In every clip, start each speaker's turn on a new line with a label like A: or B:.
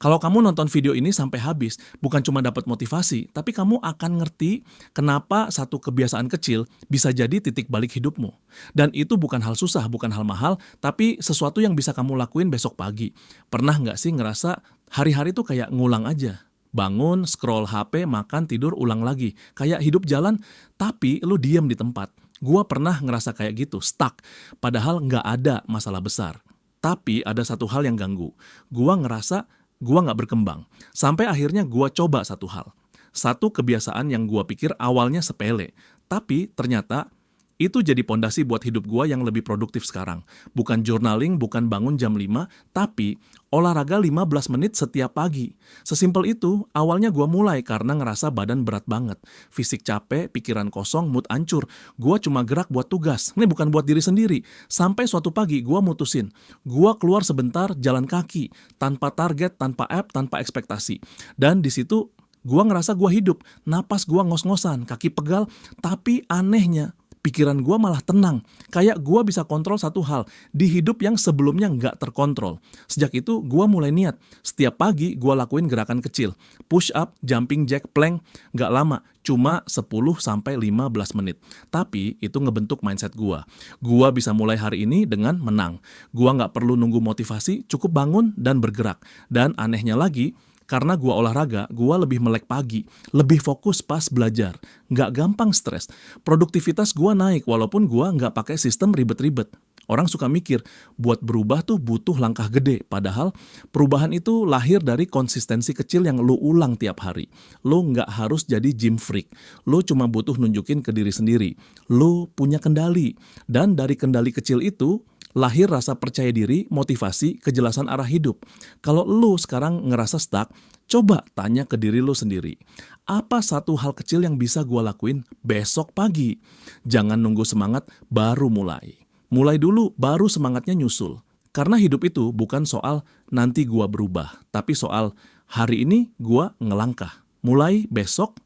A: Kalau kamu nonton video ini sampai habis, bukan cuma dapat motivasi, tapi kamu akan ngerti kenapa satu kebiasaan kecil bisa jadi titik balik hidupmu. Dan itu bukan hal susah, bukan hal mahal, tapi sesuatu yang bisa kamu lakuin besok pagi. Pernah nggak sih ngerasa hari-hari tuh kayak ngulang aja? Bangun, scroll HP, makan, tidur, ulang lagi. Kayak hidup jalan, tapi lu diem di tempat. Gua pernah ngerasa kayak gitu, stuck. Padahal nggak ada masalah besar. Tapi ada satu hal yang ganggu. Gua ngerasa gua nggak berkembang. Sampai akhirnya gua coba satu hal. Satu kebiasaan yang gua pikir awalnya sepele. Tapi ternyata itu jadi pondasi buat hidup gua yang lebih produktif sekarang. Bukan journaling, bukan bangun jam 5, tapi olahraga 15 menit setiap pagi. Sesimpel itu, awalnya gua mulai karena ngerasa badan berat banget. Fisik capek, pikiran kosong, mood hancur. Gua cuma gerak buat tugas. Ini bukan buat diri sendiri. Sampai suatu pagi gua mutusin. Gua keluar sebentar jalan kaki. Tanpa target, tanpa app, tanpa ekspektasi. Dan di situ gua ngerasa gua hidup. Napas gua ngos-ngosan, kaki pegal. Tapi anehnya, pikiran gua malah tenang. Kayak gua bisa kontrol satu hal di hidup yang sebelumnya nggak terkontrol. Sejak itu gua mulai niat. Setiap pagi gua lakuin gerakan kecil. Push up, jumping jack, plank. Nggak lama, cuma 10-15 menit. Tapi itu ngebentuk mindset gua. Gua bisa mulai hari ini dengan menang. Gua nggak perlu nunggu motivasi, cukup bangun dan bergerak. Dan anehnya lagi, karena gua olahraga, gua lebih melek pagi, lebih fokus pas belajar, nggak gampang stres. Produktivitas gua naik walaupun gua nggak pakai sistem ribet-ribet. Orang suka mikir, buat berubah tuh butuh langkah gede, padahal perubahan itu lahir dari konsistensi kecil yang lu ulang tiap hari. Lu nggak harus jadi gym freak, lu cuma butuh nunjukin ke diri sendiri. Lu punya kendali, dan dari kendali kecil itu, lahir rasa percaya diri, motivasi, kejelasan arah hidup. Kalau lu sekarang ngerasa stuck, coba tanya ke diri lu sendiri. Apa satu hal kecil yang bisa gua lakuin besok pagi? Jangan nunggu semangat baru mulai. Mulai dulu baru semangatnya nyusul. Karena hidup itu bukan soal nanti gua berubah, tapi soal hari ini gua ngelangkah. Mulai besok,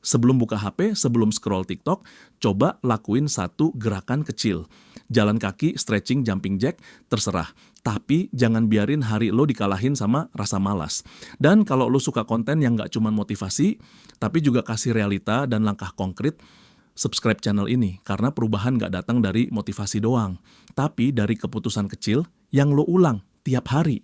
A: sebelum buka HP, sebelum scroll TikTok, coba lakuin satu gerakan kecil. Jalan kaki, stretching, jumping jack, terserah. Tapi jangan biarin hari lo dikalahin sama rasa malas. Dan kalau lo suka konten yang gak cuma motivasi, tapi juga kasih realita dan langkah konkret, subscribe channel ini. Karena perubahan gak datang dari motivasi doang, tapi dari keputusan kecil yang lo ulang tiap hari.